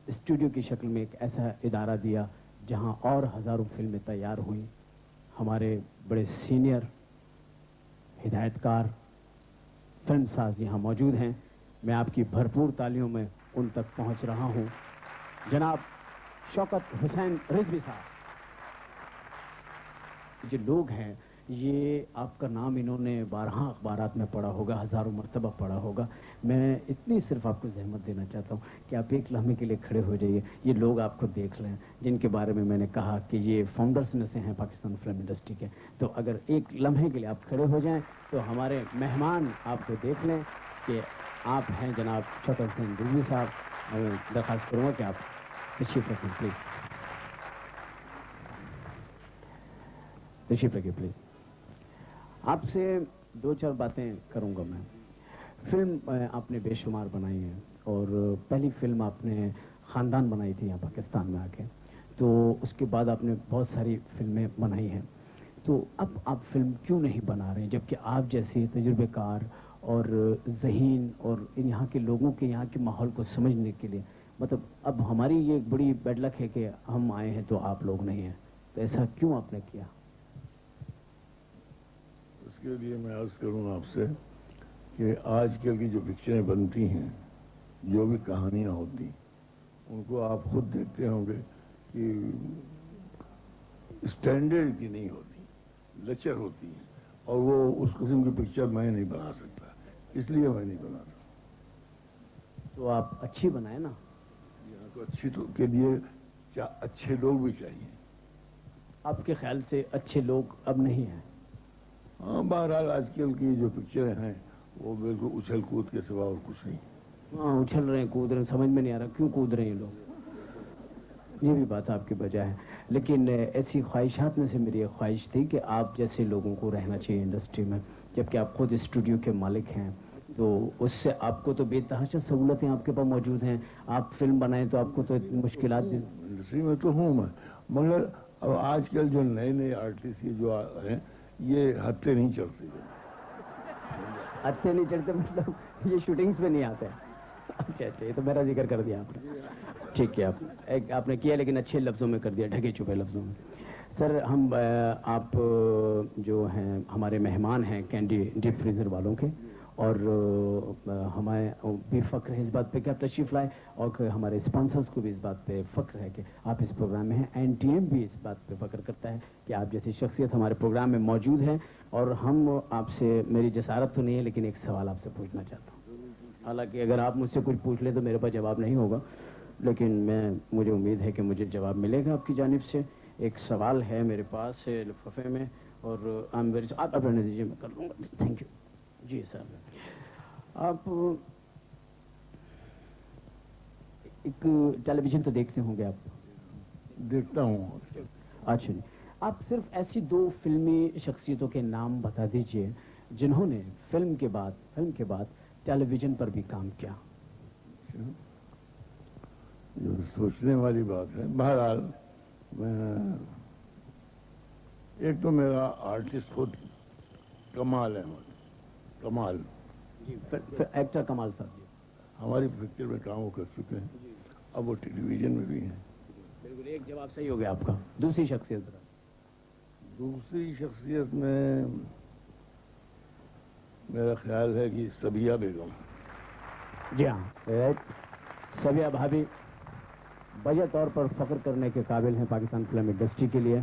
Studio کی شکل میں ایک ایسا ادارہ دیا جہاں اور ہزاروں فلمیں تیار ہوئیں. ہمارے بڑے سینئر ہدایت کار فلم ساز یہاں موجود ہیں. میں آپ کی بھرپور تالیوں میں ان تک پہنچ رہا ہوں. جناب شوکت حسین رضوی صاحب. جو لوگ ہیں یہ آپ کا نام انہوں نے بارہا اخبارات میں پڑھا ہوگا, ہزاروں مرتبہ پڑھا ہوگا. میں اتنی صرف آپ کو زحمت دینا چاہتا ہوں کہ آپ ایک لمحے کے لیے کھڑے ہو جائیے. یہ لوگ آپ کو دیکھ لیں جن کے بارے میں نے کہا کہ یہ فاؤنڈرز میں سے ہیں پاکستان فلم انڈسٹری کے. تو اگر ایک لمحے کے لیے آپ کھڑے ہو جائیں تو ہمارے مہمان آپ کو دیکھ لیں کہ آپ ہیں جناب شوکت حسین رضوی صاحب. میں درخواست کروں گا کہ آپ تشریف رکھیں پلیز. تشریف رکھیے پلیز. آپ سے دو چار باتیں کروں گا میں. فلم آپ نے بے شمار بنائی ہیں اور پہلی فلم آپ نے خاندان بنائی تھی یہاں پاکستان میں آ کے. تو اس کے بعد آپ نے بہت ساری فلمیں بنائی ہیں. تو اب آپ فلم کیوں نہیں بنا رہے ہیں جبکہ آپ جیسے تجربے کار اور ذہین اور یہاں کے لوگوں کے یہاں کے ماحول کو سمجھنے کے لیے, مطلب اب ہماری یہ ایک بڑی بیڈ لک ہے کہ ہم آئے ہیں تو آپ لوگ نہیں ہیں. تو ایسا کیوں آپ نے کیا؟ اس کے لیے میں عرض کروں آپ سے کہ آج کل کی جو پکچریں بنتی ہیں, جو بھی کہانیاں ہوتی, ان کو آپ خود دیکھتے ہوں گے کہ اسٹینڈرڈ کی نہیں ہوتی, لچر ہوتی ہیں. اور وہ اس قسم کی پکچر میں نہیں بنا سکتا, اس لیے میں نہیں بناتا. تو آپ اچھی بنائیں نا. یہاں کو اچھی تو کے لیے اچھے لوگ بھی چاہیے. آپ کے خیال سے اچھے لوگ اب نہیں ہیں؟ ہاں, بہرحال آج کل کی جو پکچریں ہیں وہ بالکل اچھل کود کے سوا اور کچھ نہیں. ہاں, اچھل رہے ہیں, کود رہے ہیں, سمجھ میں نہیں آ رہا کیوں کود رہے ہیں یہ لوگ. یہ بھی بات آپ کی وجہ ہے. لیکن ایسی خواہشات میں سے میری ایک خواہش تھی کہ آپ جیسے لوگوں کو رہنا چاہیے انڈسٹری میں, جبکہ آپ خود اسٹوڈیو کے مالک ہیں. تو اس سے آپ کو تو بے تحاشا سہولتیں آپ کے پاس موجود ہیں. آپ فلم بنائیں تو آپ کو تو مشکلات بھی. انڈسٹری میں تو ہوں میں, مگر اب آج کل جو نئے نئے آرٹسٹ جو ہیں یہ ہفتے نہیں چلتے. ہتھے نہیں چڑھتے مطلب یہ شوٹنگز پہ نہیں آتے. اچھا اچھا, یہ تو میرا ذکر کر دیا آپ نے. ٹھیک ہے, آپ نے کیا لیکن اچھے لفظوں میں کر دیا, ڈھکے چھپے لفظوں میں. سر ہم آپ جو ہیں ہمارے مہمان ہیں کینڈی ڈیپ فریزر والوں کے, اور ہمیں بھی فخر ہے اس بات پہ کہ آپ تشریف لائے, اور ہمارے اسپانسرز کو بھی اس بات پہ فخر ہے کہ آپ اس پروگرام میں ہیں. این ٹی ایم بھی اس بات پہ فخر کرتا ہے کہ آپ جیسی شخصیت ہمارے پروگرام میں موجود ہیں. اور ہم آپ سے, میری جسارت تو نہیں ہے لیکن ایک سوال آپ سے پوچھنا چاہتا ہوں. حالانکہ اگر آپ مجھ سے کچھ پوچھ لیں تو میرے پاس جواب نہیں ہوگا, لیکن مجھے امید ہے کہ مجھے جواب ملے گا آپ کی جانب سے. ایک سوال ہے میرے پاس لفافے میں, اور آپ رہنے دیجیے, میں کر لوں گا. Thank you. جی سر, آپ ایک ٹیلی ویژن تو دیکھتے ہوں گے آپ؟ دیکھتا ہوں. اچھا جی, آپ صرف ایسی دو فلمی شخصیتوں کے نام بتا دیجئے جنہوں نے فلم کے بعد ٹیلی ویژن پر بھی کام کیا. جو سوچنے والی بات ہے. بہرحال میں ایک تو میرا آرٹسٹ خود کمال احمد, کمال جی, ایکٹر کمال صاحب جی ہماری پکچر میں کام وہ کر چکے ہیں, اب وہ ٹیلی ویژن میں بھی ہیں. بالکل, ایک جواب صحیح ہو گیا آپ کا. دوسری شخصیت میں میرا خیال ہے کہ صبیہ بیگم. جی ہاں, صبیہ بھابھی بجے طور پر فخر کرنے کے قابل ہیں پاکستان فلم انڈسٹری کے لیے,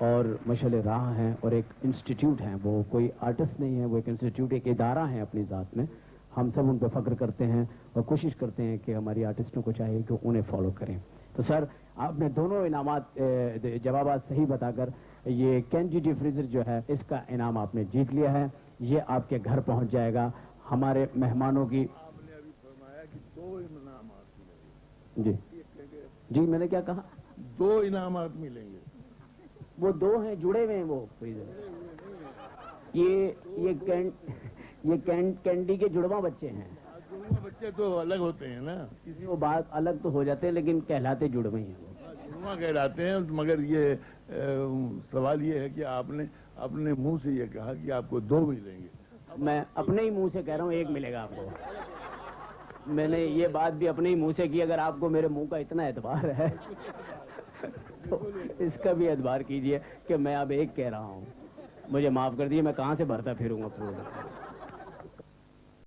اور مشعل راہ ہیں, اور ایک انسٹیٹیوٹ ہیں. وہ کوئی آرٹسٹ نہیں ہے, وہ ایک انسٹیٹیوٹ, ایک ادارہ ہے اپنی ذات میں. ہم سب ان پہ فخر کرتے ہیں اور کوشش کرتے ہیں کہ ہماری آرٹسٹوں کو چاہیے کہ انہیں فالو کریں. تو سر آپ نے دونوں انعامات جوابات صحیح بتا کر یہ کینڈی ڈی فریزر جو ہے اس کا انعام آپ نے جیت لیا ہے. یہ آپ کے گھر پہنچ جائے گا. ہمارے مہمانوں کی آپ نے ابھی فرمایا کہ 2 انعامات ملیں گے. جی جی, میں نے کیا کہا؟ 2 انعامات ملیں گے. وہ 2 ہیں, جڑے ہوئے ہیں وہ فریزر. یہ کینڈی کے جڑواں بچے ہیں. جڑواں بچے تو الگ ہوتے ہیں نا, وہ بات الگ تو ہو جاتے ہیں لیکن کہلاتے جڑوے ہیں. جڑواں کہلاتے ہیں. مگر یہ سوال یہ ہے کہ آپ نے اپنے منہ سے یہ کہا کہ آپ کو 2 ملیں گے. میں اپنے ہی منہ سے کہہ رہا ہوں 1 ملے گا آپ کو. میں نے یہ بات بھی اپنے ہی منہ سے کی. اگر آپ کو میرے منہ کا اتنا اعتبار ہے تو اس کا بھی اعتبار کیجئے کہ میں اب ایک کہہ رہا ہوں. مجھے معاف کر دیجیے, میں کہاں سے بھرتا پھروں گا پورا.